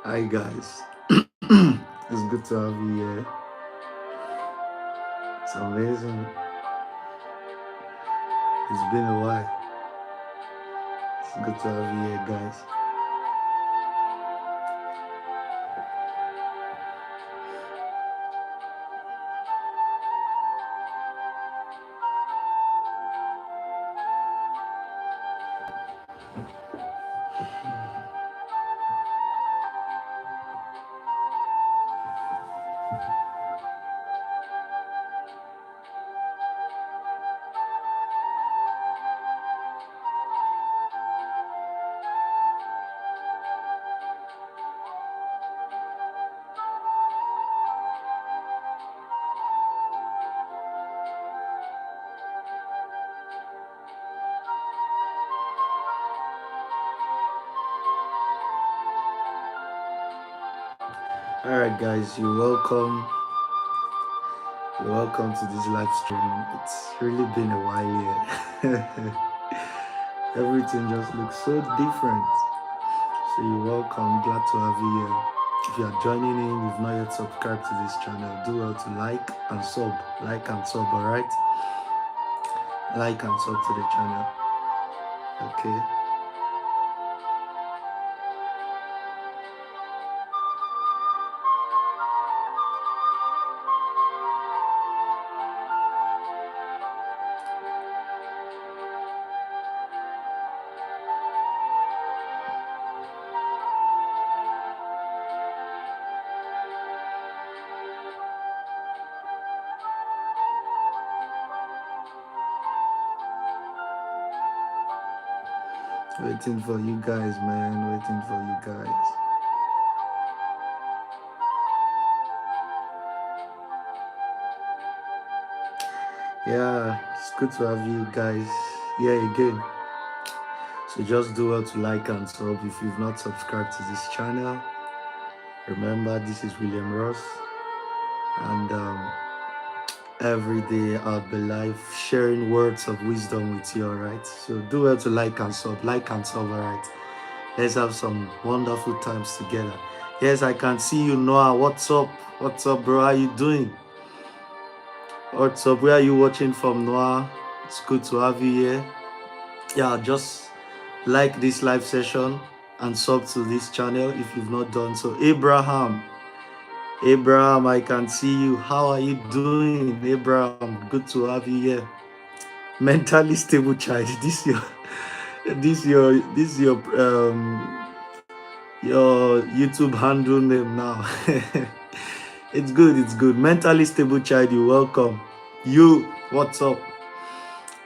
Hi guys, it's good to have you here. It's amazing. It's been a while. It's good to have you here, guys. All right, guys, you're welcome. You're welcome to this live stream. It's really been a while here. Everything just looks so different. So you're welcome. Glad to have you here. If you are joining in, you've not yet subscribed to this channel, do well to like and sub. Like and sub, alright? Like and sub to the channel. Okay. Waiting for you guys, man. Waiting for you guys. Yeah, it's good to have you guys here again. So just do well to like and sub if you've not subscribed to this channel. Remember, this is William Ross, and every day I'll be live sharing words of wisdom with you, alright? So do well to like and sub, alright? Let's have some wonderful times together. Yes, I can see you, Noah. What's up? What's up, bro? How you doing? What's up? Where are you watching from, Noah? It's good to have you here. Yeah, just like this live session and sub to this channel if you've not done so. Abraham, I can see you. How are you doing, Abraham? Good to have you here. Mentally stable child. Your YouTube handle name now. It's good. Mentally stable child, you're welcome. You, what's up?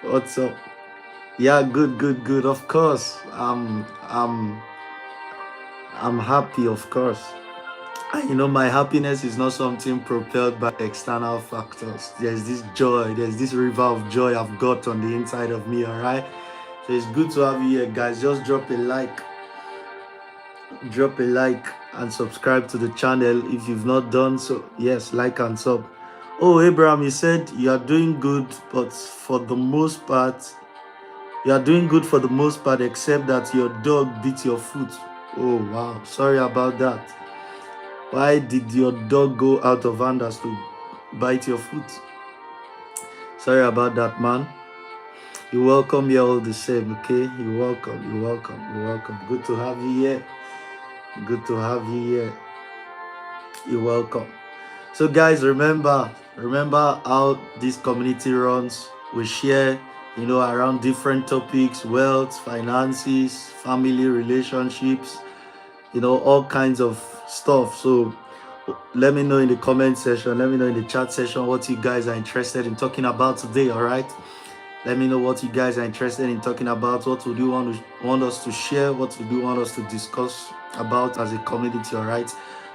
What's up? Yeah, good. Of course. I'm happy, of course. And you know, my happiness is not something propelled by external factors. There's this joy, there's this river of joy I've got on the inside of me, alright? So it's good to have you here, guys. Just drop a like and subscribe to the channel if you've not done so. Yes, like and sub. Oh, Abraham, you said you are doing good, but for the most part, you are doing good for the most part, except that your dog bit your foot. Oh, wow. Sorry about that. Why did your dog go out of hand as to bite your foot? Sorry about that, man. You're welcome here all the same, okay? You're welcome. Good to have you here. You're welcome. So guys, remember how this community runs. We share, around different topics: wealth, finances, family, relationships, all kinds of stuff. So let me know in the comment section, let me know in the chat section what you guys are interested in talking about today, all right? Let me know what you guys are interested in talking about. What would you want us to share? What would you want us to discuss about as a community, all right?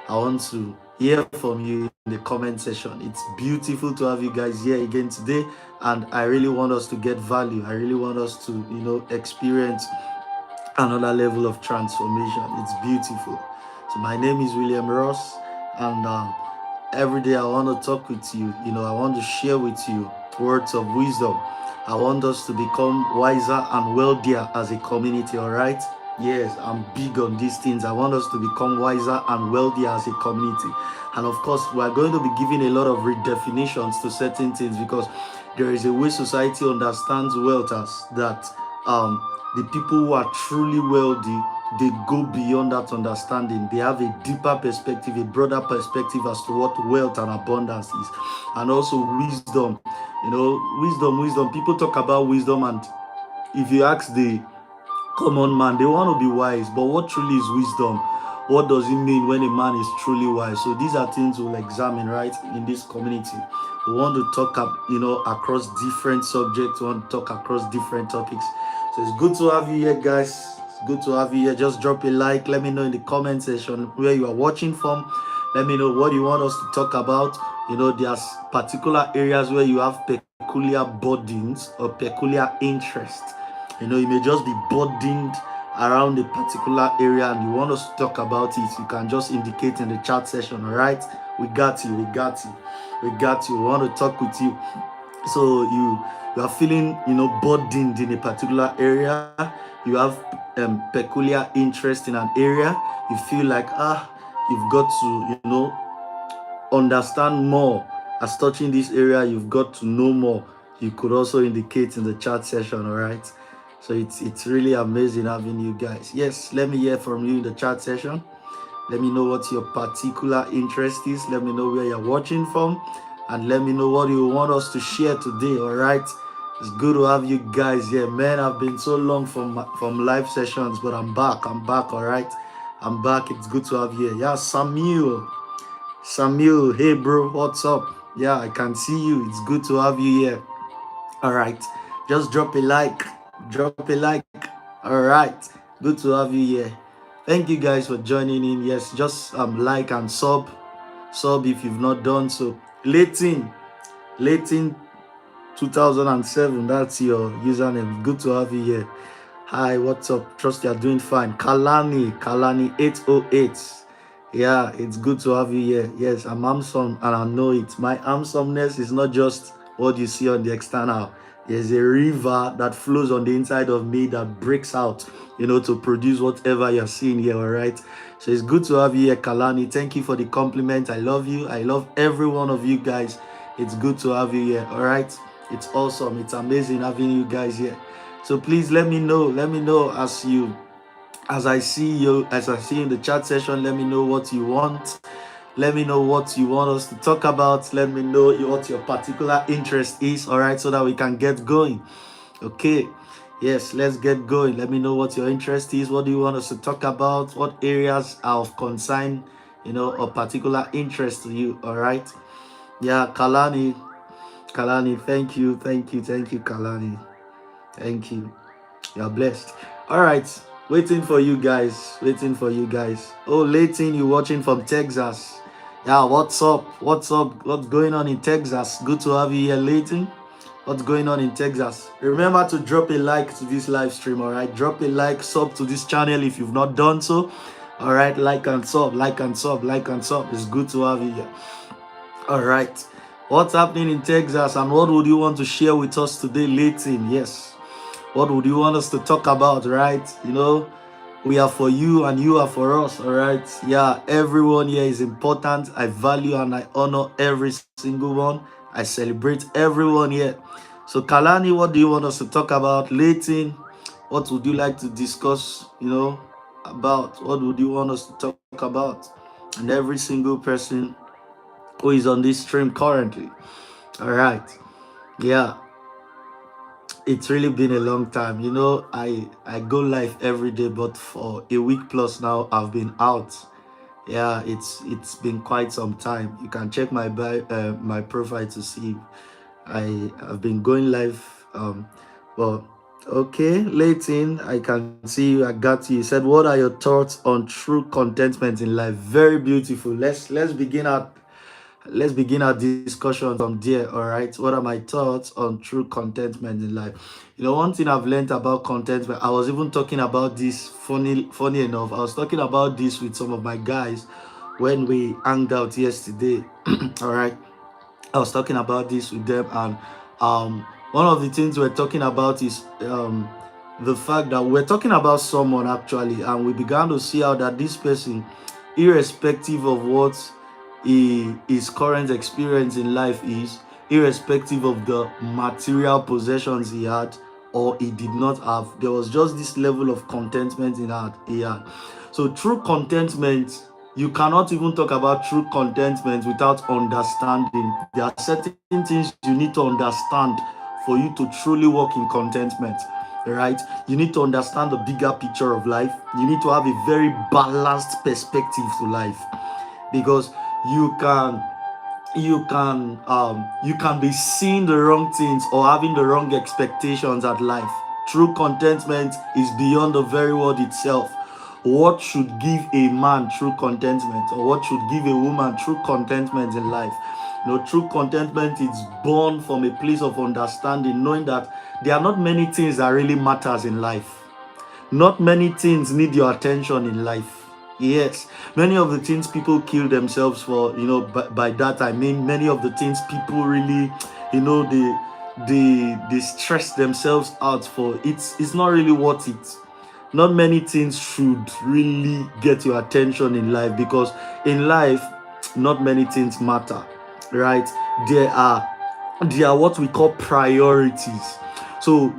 I want to hear from you in the comment section. It's beautiful to have you guys here again today, and I really want us to get value. I really want us to, experience another level of transformation. It's beautiful. So my name is William Ross, and every day I want to talk with you. I want to share with you words of wisdom. I want us to become wiser and wealthier as a community, all right? Yes, I'm big on these things. I want us to become wiser and wealthier as a community. And of course, we are going to be giving a lot of redefinitions to certain things, because there is a way society understands wealth as that the people who are truly wealthy, they go beyond that understanding. They have a deeper perspective, a broader perspective as to what wealth and abundance is. And also wisdom. Wisdom. People talk about wisdom, and if you ask the common man, they want to be wise. But what truly is wisdom? What does it mean when a man is truly wise? So these are things we'll examine, right, in this community. We want to talk across different subjects. We want to talk across different topics. So it's good to have you here, guys. It's good to have you here. Just drop a like. Let me know in the comment section where you are watching from. Let me know what you want us to talk about. There's particular areas where you have peculiar burdens or peculiar interest. You may just be burdened around a particular area and you want us to talk about it. You can just indicate in the chat session. All right, we got you. We want to talk with you. So you are feeling burdened in a particular area. You have peculiar interest in an area. You feel like you've got to understand more as touching this area. You've got to know more. You could also indicate in the chat session. All right, so it's really amazing having you guys. Yes, let me hear from you in the chat session. Let me know what your particular interest is. Let me know where you're watching from, and let me know what you want us to share today. All right, it's good to have you guys here, man. I've been so long from live sessions, but I'm back. All right, I'm back. It's good to have you here. Yeah, Samuel, hey bro, what's up? Yeah, I can see you. It's good to have you here. All right, just drop a like. All right, good to have you here. Thank you guys for joining in. Yes, just like and sub if you've not done so. Leighton 2007, that's your username. Good to have you here. Hi, what's up? Trust you're doing fine. Kalani 808. Yeah, it's good to have you here. Yes, I'm handsome and I know it. My handsomeness is not just what you see on the external. There's a river that flows on the inside of me that breaks out, to produce whatever you're seeing here, all right? So it's good to have you here, Kalani. Thank you for the compliment. I love you. I love every one of you guys. It's good to have you here, all right? It's awesome. It's amazing having you guys here. So please let me know as I see you in the chat session. Let me know what you want. Let me know what you want us to talk about. Let me know what your particular interest is, all right, so that we can get going. Okay, yes, let's get going. Let me know what your interest is. What do you want us to talk about? What areas are of concern, or particular interest to you, all right? Yeah, Kalani, thank you, Kalani. Thank you. You're blessed. All right. Waiting for you guys. Oh, Leighton, you watching from Texas. Yeah, what's up? What's going on in Texas? Good to have you here, Leighton. What's going on in Texas? Remember to drop a like to this live stream, all right? Drop a like, sub to this channel if you've not done so. All right, like and sub. It's good to have you here. All right. What's happening in Texas, and what would you want to share with us today, Leighton? Yes. What would you want us to talk about, right? We are for you and you are for us, all right? Yeah, everyone here is important. I value and I honor every single one. I celebrate everyone here. So Kalani, what do you want us to talk about? Leighton, what would you like to discuss, about? What would you want us to talk about? And every single person who is on this stream currently. All right. Yeah. It's really been a long time. I go live every day, but for a week plus now, I've been out. Yeah, it's been quite some time. You can check my profile to see I've been going live. But okay, Leighton, I can see you. I got you. You said, what are your thoughts on true contentment in life? Very beautiful. Let's begin our discussion from there. All right, what are my thoughts on true contentment in life? One thing I've learned about contentment, I was even talking about this, funny enough, I was talking about this with some of my guys when we hanged out yesterday. All right, I was talking about this with them, and one of the things we're talking about is the fact that we're talking about someone actually, and we began to see how that this person, irrespective of what his current experience in life is, irrespective of the material possessions he had or he did not have, there was just this level of contentment he had. So true contentment, you cannot even talk about true contentment without understanding. There are certain things you need to understand for you to truly walk in contentment, right? You need to understand the bigger picture of life. You need to have a very balanced perspective to life, because you can you can be seeing the wrong things or having the wrong expectations at life. True contentment is beyond the very word itself. What should give a man true contentment, or what should give a woman true contentment in life? True contentment is born from a place of understanding, knowing that there are not many things that really matters in life. Not many things need your attention in life. Yes, many of the things people kill themselves for, by that I mean many of the things people really, they stress themselves out for. It's not really worth it. Not many things should really get your attention in life, because in life, not many things matter, right? There are what we call priorities. So,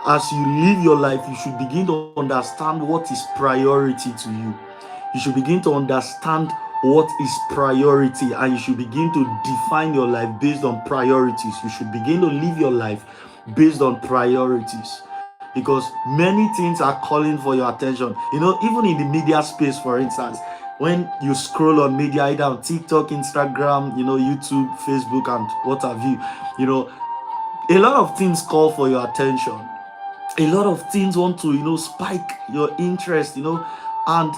as you live your life, you should begin to understand what is priority to you. You should begin to understand what is priority, and you should begin to define your life based on priorities. You should begin to live your life based on priorities, because many things are calling for your attention. Even in the media space, for instance, when you scroll on media, either on TikTok, Instagram, YouTube, Facebook, and what have you, a lot of things call for your attention. A lot of things want to, spike your interest, and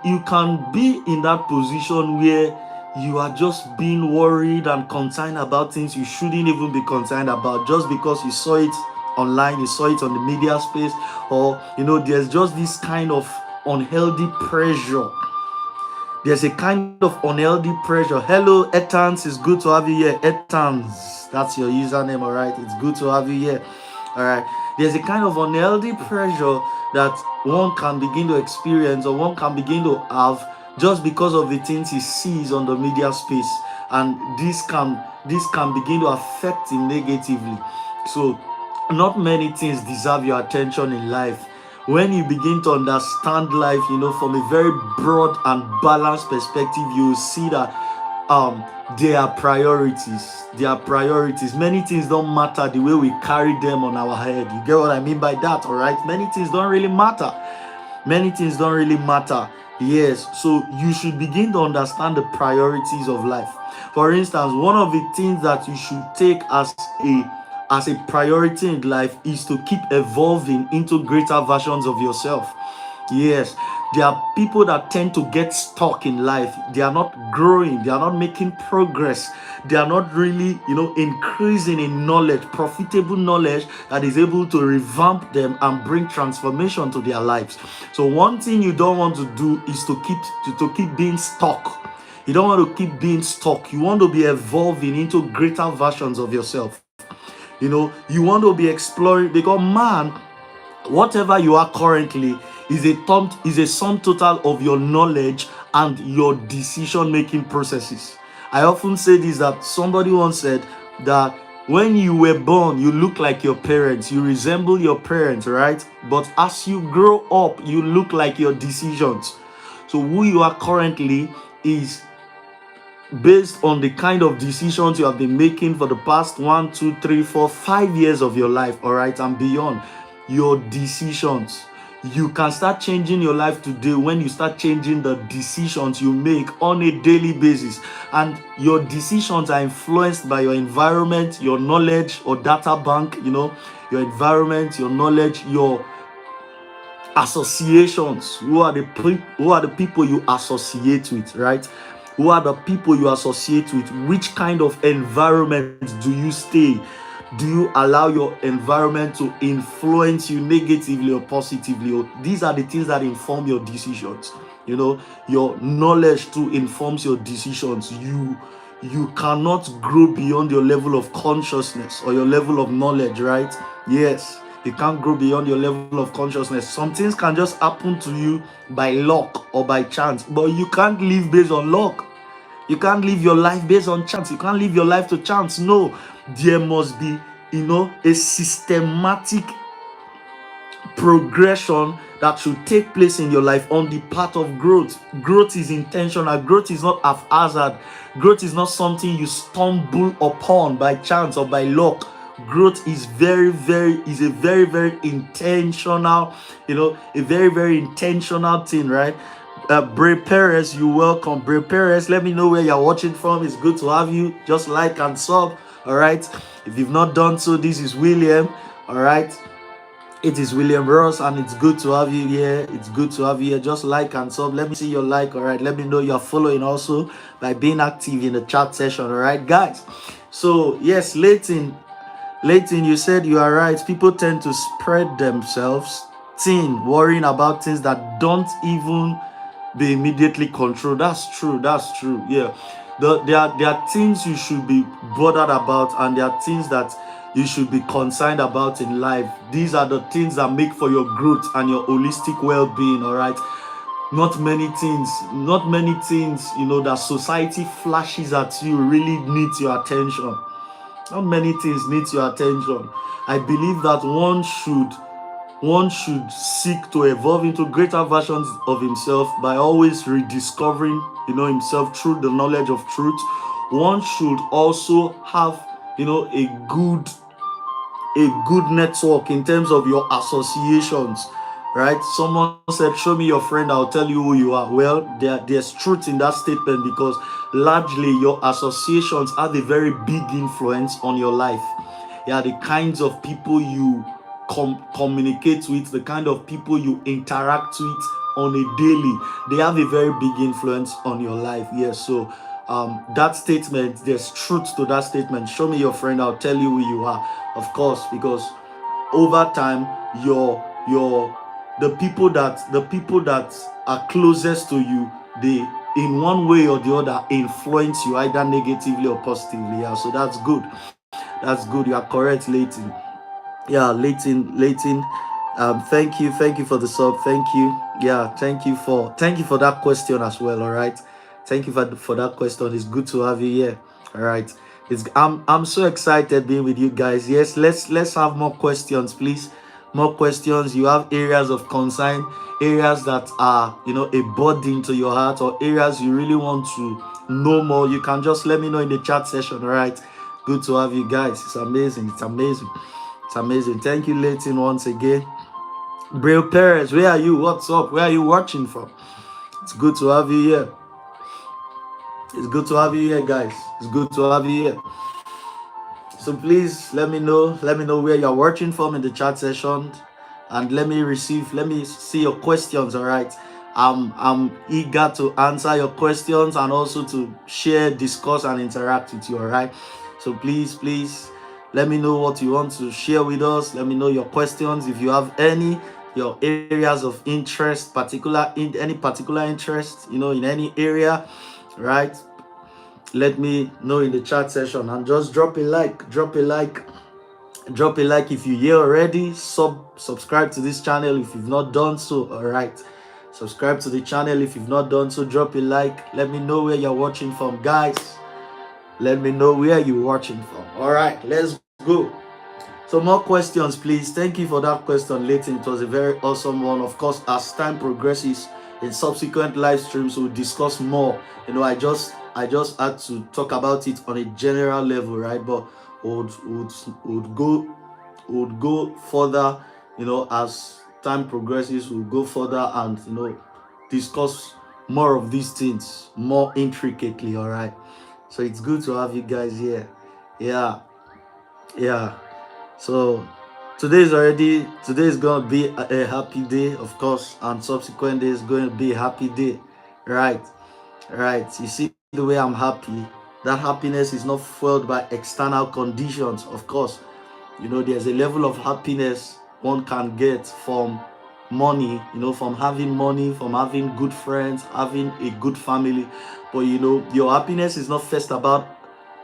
you can be in that position where you are just being worried and concerned about things you shouldn't even be concerned about, just because you saw it online, you saw it on the media space, or there's just this kind of unhealthy pressure. There's a kind of unhealthy pressure. Hello, Etans, it's good to have you here. Etans, that's your username, all right? It's good to have you here, all right? There's a kind of unhealthy pressure that one can begin to experience, or one can begin to have, just because of the things he sees on the media space, and this can begin to affect him negatively. So, not many things deserve your attention in life. When you begin to understand life, from a very broad and balanced perspective, you see that there are priorities. There are priorities. Many things don't matter the way we carry them on our head. You get what I mean by that, all right? Many things don't really matter. Many things don't really matter. Yes, so you should begin to understand the priorities of life. For instance, one of the things that you should take as a priority in life is to keep evolving into greater versions of yourself. Yes, there are people that tend to get stuck in life. They are not growing. They are not making progress. They are not really, increasing in knowledge, profitable knowledge that is able to revamp them and bring transformation to their lives. So one thing you don't want to do is to keep being stuck. You don't want to keep being stuck. You want to be evolving into greater versions of yourself. You want to be exploring, because man, whatever you are currently is a sum total of your knowledge and your decision-making processes. I often say this, that somebody once said that when you were born, you look like your parents, you resemble your parents, right? But as you grow up, you look like your decisions. So who you are currently is based on the kind of decisions you have been making for the past 1, 2, 3, 4, 5 years of your life, all right, and beyond. Your decisions. You can start changing your life today when you start changing the decisions you make on a daily basis. And your decisions are influenced by your environment, your knowledge or data bank, your environment, your knowledge, your associations. Who are the people you associate with, right? Who are the people you associate with? Which kind of environment do you stay? Do you allow your environment to influence you negatively or positively? These are the things that inform your decisions. You know, your knowledge too informs your decisions. You cannot grow beyond your level of consciousness or your level of knowledge, right? Yes, you can't grow beyond your level of consciousness. Some things can just happen to you by luck or by chance, but you can't live based on luck. You can't live your life based on chance. You can't live your life to chance. No, there must be, a systematic progression that should take place in your life on the path of growth. Growth is intentional. Growth is not haphazard. Growth is not something you stumble upon by chance or by luck. Growth is a very, very intentional, a very, very intentional thing, right? Bray Perez, you welcome. Bray Perez, let me know where you're watching from. It's good to have you. Just like and sub. All right. If you've not done so, this is William. All right. It is William Ross, and it's good to have you here. It's good to have you here. Just like and sub. Let me see your like. All right. Let me know you're following also by being active in the chat session. All right, guys. So yes, Leighton, you said you are right. People tend to spread themselves thin, worrying about things that don't even be immediately controlled. That's true. Yeah. There are things you should be bothered about, and there are things that you should be concerned about in life. These are the things that make for your growth and your holistic well-being. All right. Not many things, that society flashes at you really needs your attention. Not many things need your attention. I believe that one should seek to evolve into greater versions of himself by always rediscovering, himself through the knowledge of truth. One should also have, a good network in terms of your associations, right? Someone said, show me your friend, I'll tell you who you are. Well, there's truth in that statement, because largely your associations have a very big influence on your life. Yeah, the kinds of people you communicate with, the kind of people you interact with on a daily, they have a very big influence on your life. Yes, so that statement, there's truth to that statement. Show me your friend, I'll tell you who you are. Of course, because over time, the people that are closest to you, they in one way or the other influence you either negatively or positively. Yeah, so that's good. That's good. You are correct, Leighton. Yeah, Leighton. Thank you for the sub. Thank you. Yeah, thank you for that question as well. All right, thank you for that question. It's good to have you here. All right, I'm so excited being with you guys. Yes, let's have more questions, please. More questions. You have areas of concern, areas that are a burden to your heart, or areas you really want to know more. You can just let me know in the chat session. All right, good to have you guys. It's amazing. It's amazing. Thank you, Leighton, once again. Bray Perez, where are you? What's up? Where are you watching from? It's good to have you here. It's good to have you here, guys. It's good to have you here. So please let me know where you're watching from in the chat session, and let me see your questions. All right. I'm eager to answer your questions and also to share, discuss, and interact with you. All right. So please let me know what you want to share with us. Let me know your questions. If you have your areas of interest, any particular interest, in any area, right? Let me know in the chat session, and just drop a like if you're here already. Subscribe to this channel if you've not done so. All right, subscribe to the channel if you've not done so. Drop a like. Let me know where you're watching from, guys. Let me know where you're watching from. All right, let's go. So more questions, please. Thank you for that question, Leighton. It was a very awesome one. Of course, as time progresses in subsequent live streams, we'll discuss more. I just had to talk about it on a general level, right? But would go further, as time progresses. We'll go further and discuss more of these things more intricately. All right. So it's good to have you guys here. Yeah. So today is gonna be a happy day, of course, and subsequent day is going to be a happy day, right? You see the way I'm happy. That happiness is not fueled by external conditions. Of course, there's a level of happiness one can get from money, from having money, from having good friends, having a good family. But your happiness is not first about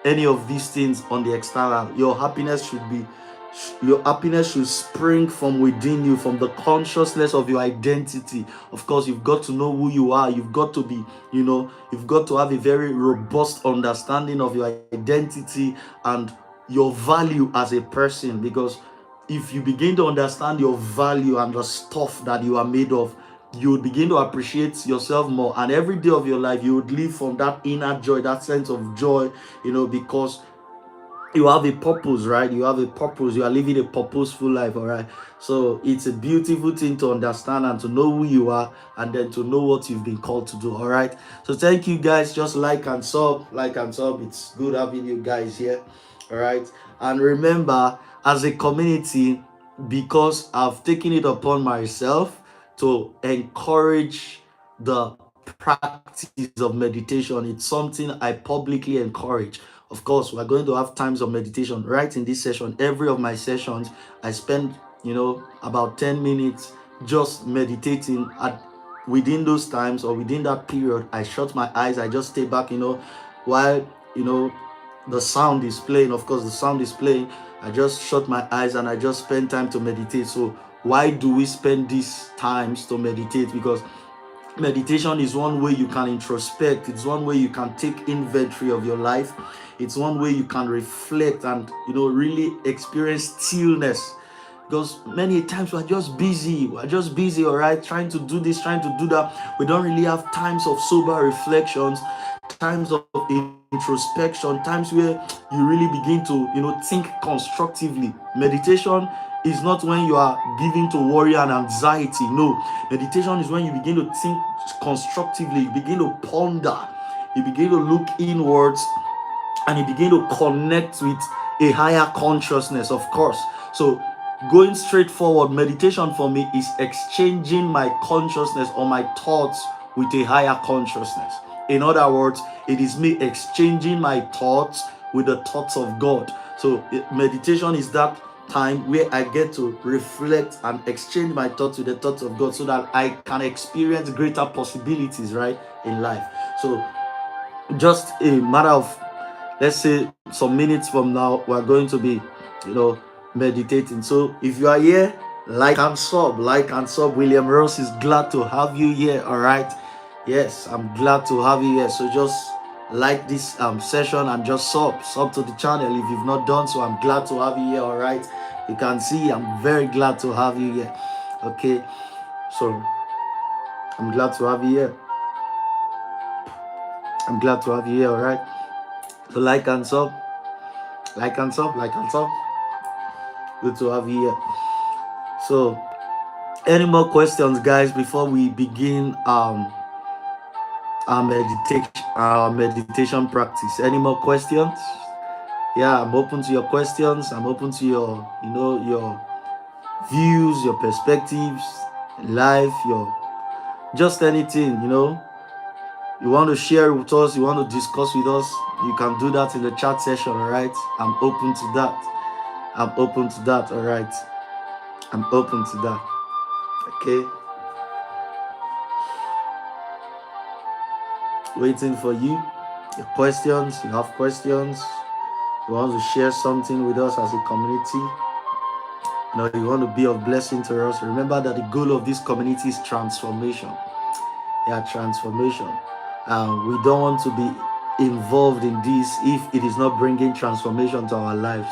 any of these things on the external. Your happiness should spring from within you, from the consciousness of your identity. Of course, you've got to know who you are. You've got to be, you've got to have a very robust understanding of your identity and your value as a person. Because if you begin to understand your value and the stuff that you are made of, you would begin to appreciate yourself more, and every day of your life you would live from that inner joy, that sense of joy, because you have a purpose, right? You have a purpose. You are living a purposeful life, all right? So it's a beautiful thing to understand and to know who you are, and then to know what you've been called to do, all right? So thank you guys. Just like and sub. It's good having you guys here, all right? And remember, as a community, because I've taken it upon myself to encourage the practice of meditation, it's something I publicly encourage. Of course, we're going to have times of meditation right in this session. Every of my sessions, I spend, about 10 minutes just meditating. Within those times, or within that period, I shut my eyes. I just stay back, while, the sound is playing. Of course, the sound is playing. I just shut my eyes and I just spend time to meditate. So why do we spend these times to meditate? Because meditation is one way you can introspect. It's one way you can take inventory of your life. It's one way you can reflect and really experience stillness. Because many times we're just busy, all right, trying to do this, trying to do that. We don't really have times of sober reflections, times of introspection, times where you really begin to think constructively. Meditation is not when you are given to worry and anxiety. No, meditation is when you begin to think constructively, you begin to ponder, you begin to look inwards, and you begin to connect with a higher consciousness, of course. So going straight forward, meditation for me is exchanging my consciousness or my thoughts with a higher consciousness. In other words, it is me exchanging my thoughts with the thoughts of God. So meditation is that time where I get to reflect and exchange my thoughts with the thoughts of God, so that I can experience greater possibilities, right, in life. So just a matter of, let's say, some minutes from now, we're going to be, meditating. So if you are here, like and sub. William Ross is glad to have you here, all right? Yes, I'm glad to have you here. So just like this session and just sub to the channel if you've not done so. I'm glad to have you here, all right? You can see I'm very glad to have you here. Okay, so I'm glad to have you here. All right? So like and sub. Good to have you here. So any more questions, guys, before we begin our meditation practice? Any more questions? Yeah, I'm open to your questions. I'm open to your your views, your perspectives, life, your just anything, you want to share with us, you want to discuss with us, you can do that in the chat session, all right? I'm open to that, all right? I'm open to that, okay? Waiting for you. Your questions, you have questions, you want to share something with us as a community, you want to be of blessing to us. Remember that the goal of this community is transformation. Yeah, transformation. We don't want to be involved in this if it is not bringing transformation to our lives.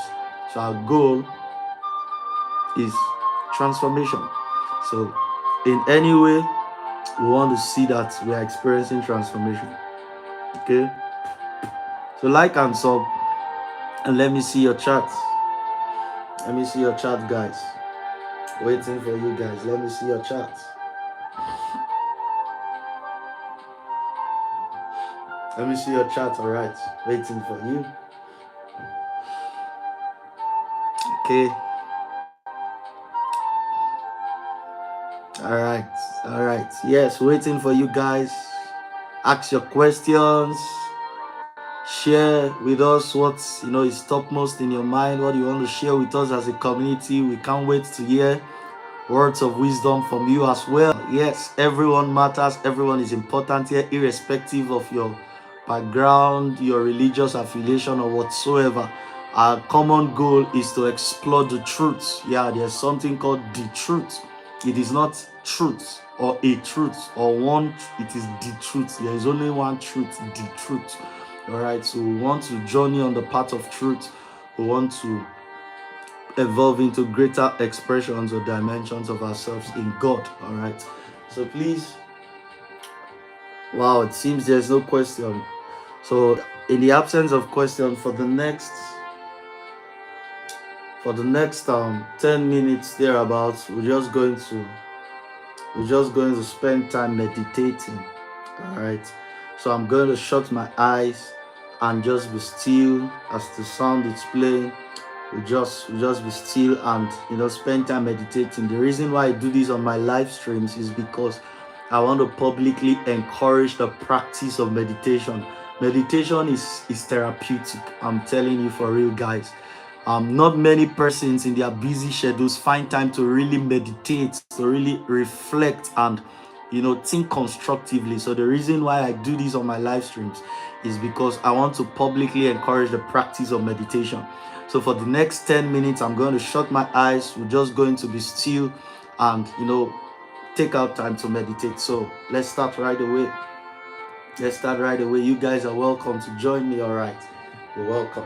So our goal is transformation. So in any way, we want to see that we are experiencing transformation. Okay? So like and sub, and let me see your chat. Let me see your chat, guys. Waiting for you guys. Let me see your chat. Let me see your chat, all right? Waiting for you. Okay. All right. Yes, waiting for you guys. Ask your questions. Share with us what is topmost in your mind. What you want to share with us as a community. We can't wait to hear words of wisdom from you as well. Yes, everyone matters, everyone is important here, irrespective of your background, your religious affiliation, or whatsoever. Our common goal is to explore the truth. Yeah, there's something called the truth. It is not truth or a truth or one, it is the truth. There is only one truth, the truth. All right, so we want to journey on the path of truth. We want to evolve into greater expressions or dimensions of ourselves in God. All right, so please, wow, it seems there's no question. So in the absence of question, for the next 10 minutes thereabouts, we're just going to spend time meditating. All right, so I'm going to shut my eyes and just be still as the sound is playing. We just be still and spend time meditating. The reason why I do this on my live streams is because I want to publicly encourage the practice of meditation. Meditation is therapeutic. I'm telling you, for real, guys. Not many persons in their busy schedules find time to really meditate, to really reflect and think constructively. So the reason why I do this on my live streams is because I want to publicly encourage the practice of meditation. So for the next 10 minutes, I'm going to shut my eyes. We're just going to be still and take out time to meditate. So let's start right away. You guys are welcome to join me. All right, you're welcome.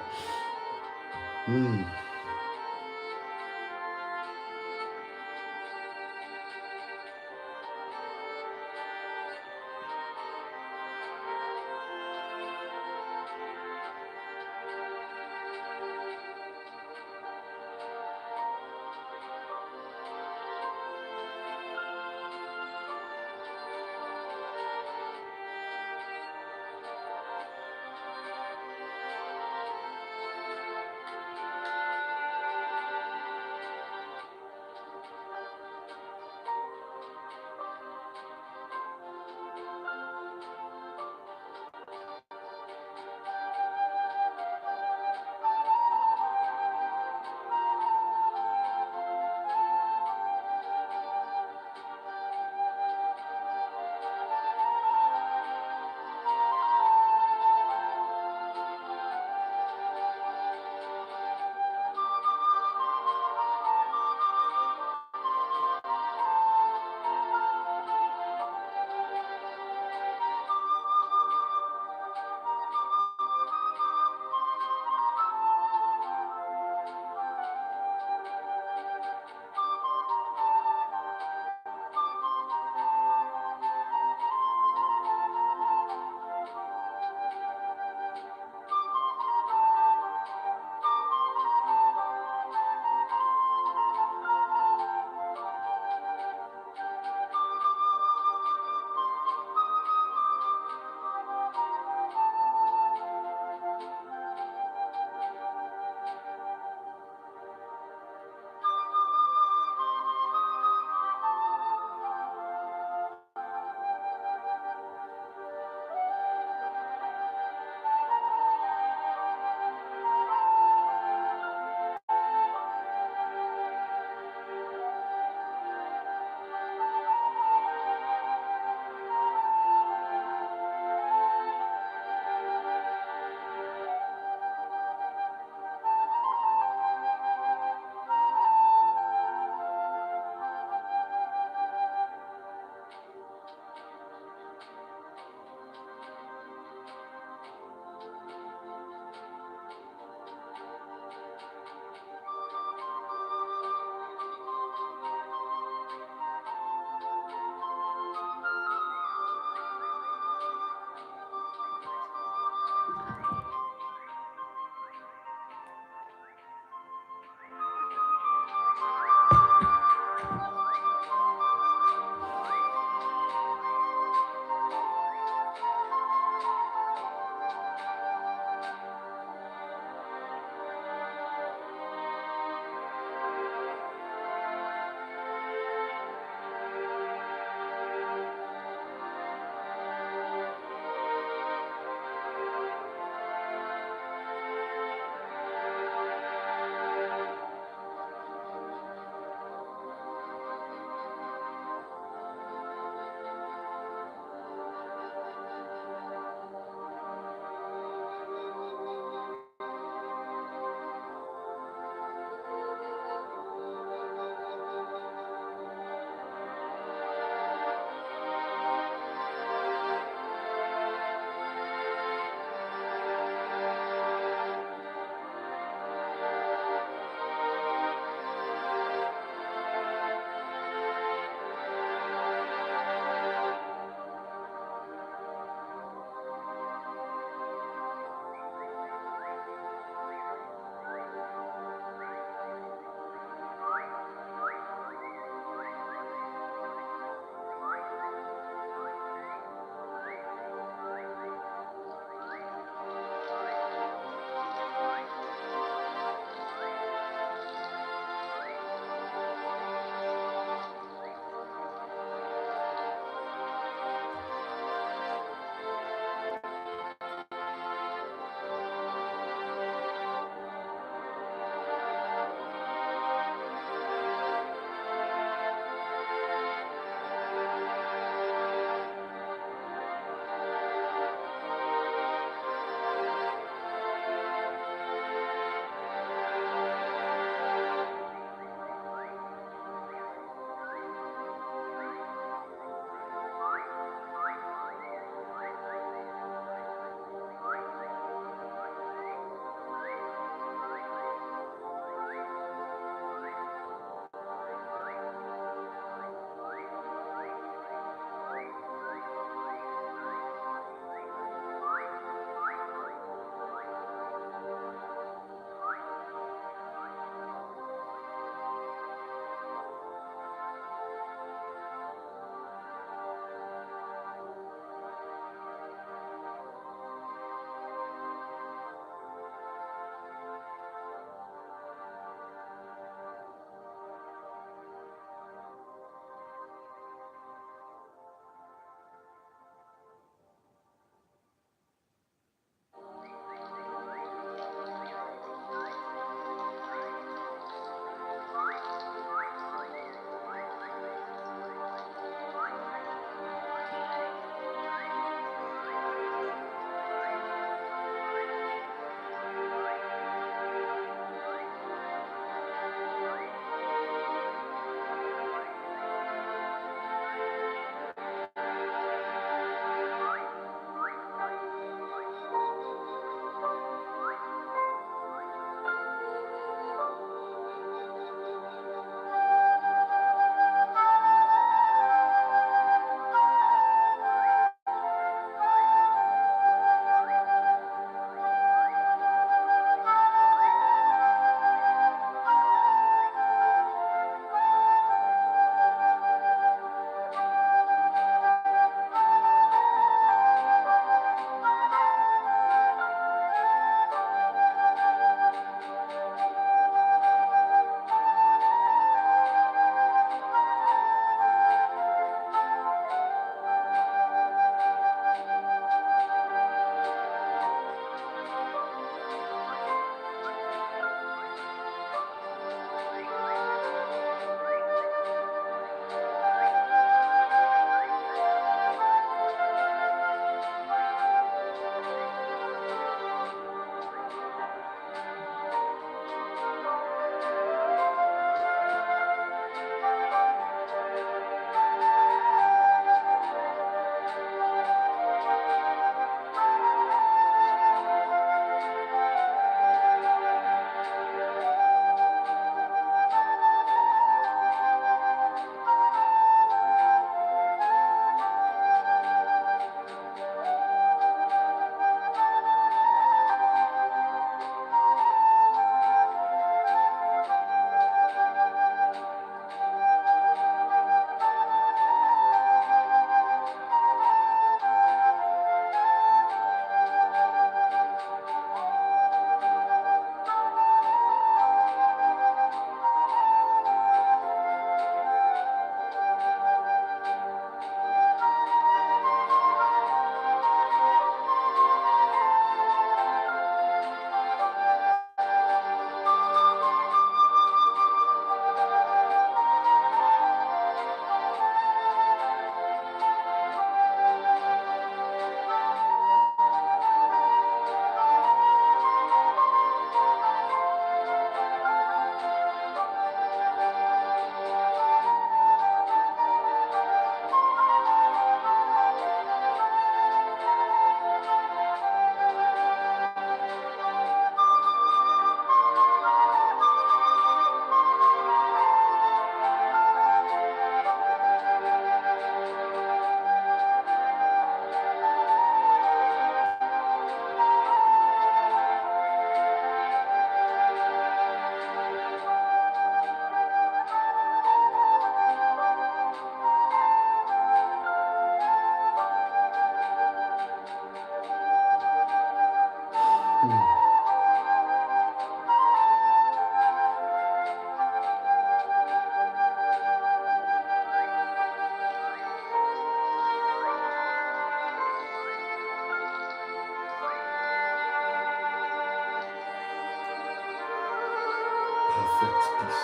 peace.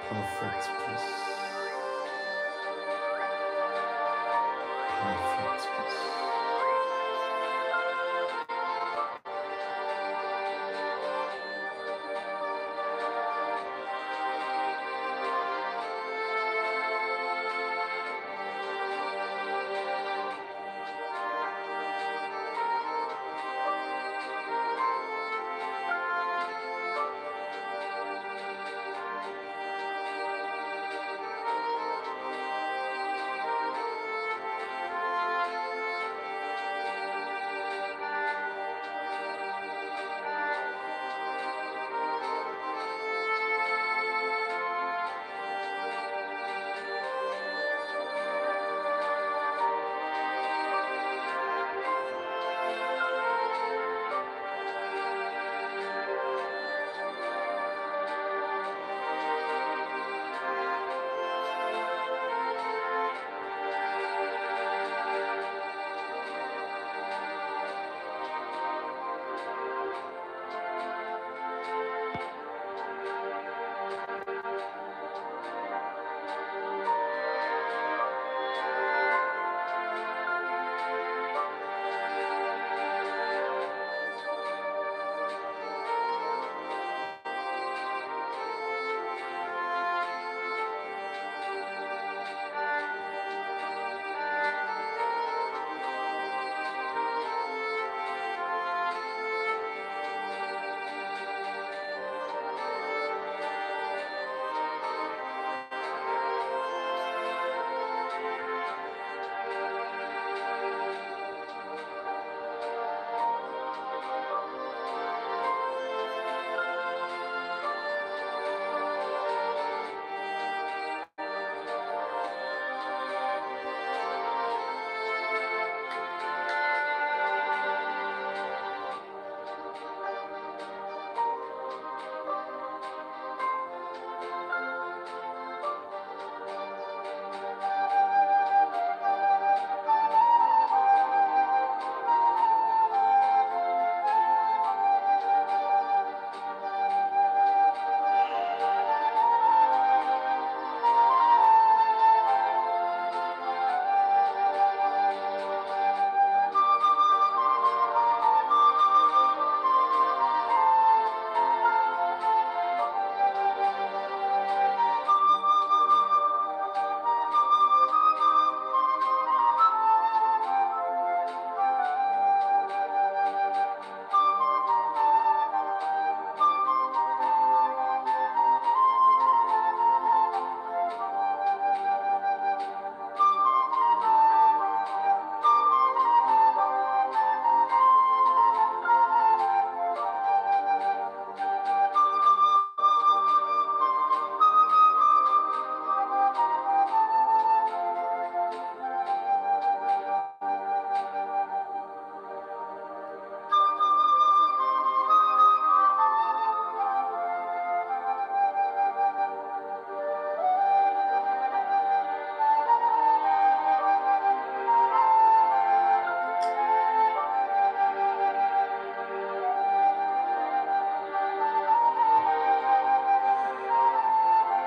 Perfect peace. Perfect peace.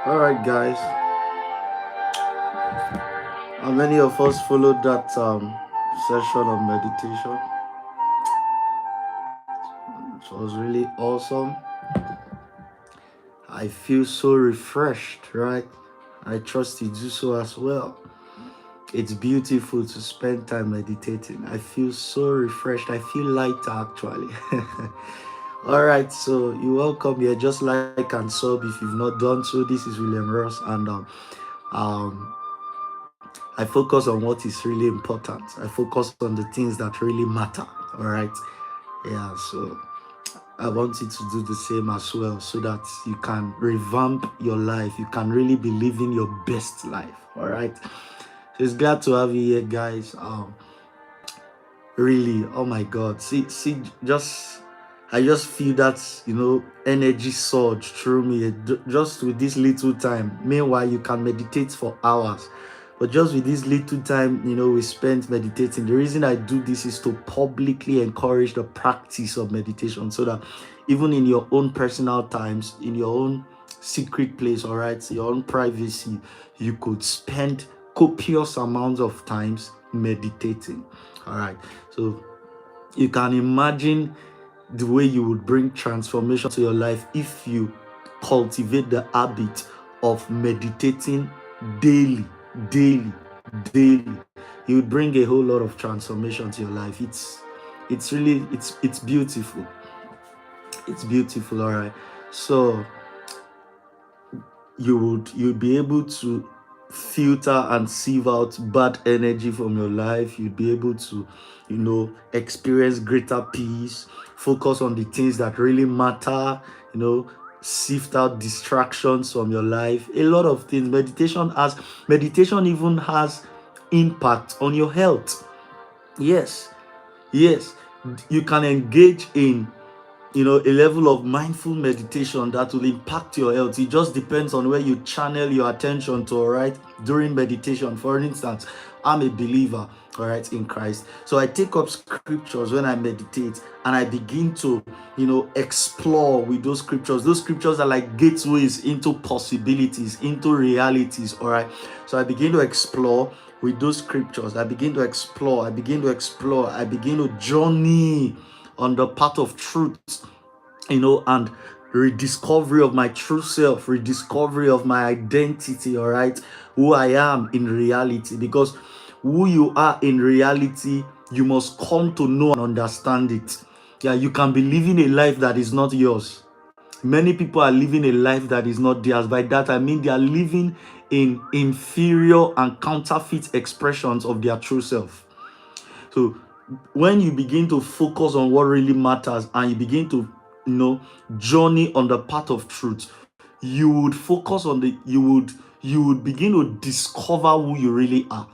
All right, guys. How many of us followed that session of meditation? It was really awesome. I feel so refreshed, right? I trust you do so as well. It's beautiful to spend time meditating. I feel so refreshed. I feel lighter actually. All right, so you're welcome here. Just like and sub if you've not done so. This is William Ross, and I focus on what is really important. I focus on the things that really matter. All right, yeah. So I want you to do the same as well, so that you can revamp your life. You can really be living your best life. All right. So it's glad to have you here, guys. Really, oh my God. See, I just feel that energy surge through me just with this little time. Meanwhile, you can meditate for hours. But just with this little time, we spent meditating, the reason I do this is to publicly encourage the practice of meditation, so that even in your own personal times, in your own secret place, all right, your own privacy, you could spend copious amounts of times meditating. All right. So you can imagine the way you would bring transformation to your life if you cultivate the habit of meditating daily, daily, daily. It would bring a whole lot of transformation to your life. It's really it's beautiful. It's beautiful, all right. So you'd be able to filter and sieve out bad energy from your life. You'd be able to experience greater peace, focus on the things that really matter, sift out distractions from your life, a lot of things. Meditation even has impact on your health. Yes, you can engage in a level of mindful meditation that will impact your health. It just depends on where you channel your attention to, all right, during meditation. For instance, I'm a believer, all right, in Christ. So I take up scriptures when I meditate, and I begin to, explore with those scriptures. Those scriptures are like gateways into possibilities, into realities, all right. So I begin to explore with those scriptures. I begin to explore. I begin to journey on the path of truth, and rediscovery of my true self, rediscovery of my identity, all right, who I am in reality. Because who you are in reality, you must come to know and understand it. Yeah, you can be living a life that is not yours. Many people are living a life that is not theirs. By that I mean they are living in inferior and counterfeit expressions of their true self. So when you begin to focus on what really matters, and you begin to journey on the path of truth, you would focus on you would begin to discover who you really are.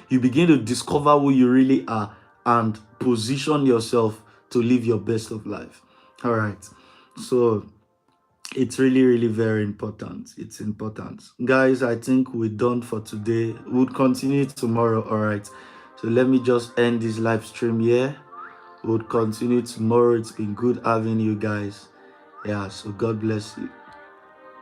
You begin to discover who you really are and position yourself to live your best of life. All right. So it's really, really very important. It's important. Guys, I think we're done for today. We'll continue tomorrow. All right. So let me just end this live stream here. We'll continue tomorrow. It's been good having you guys. Yeah, so God bless you.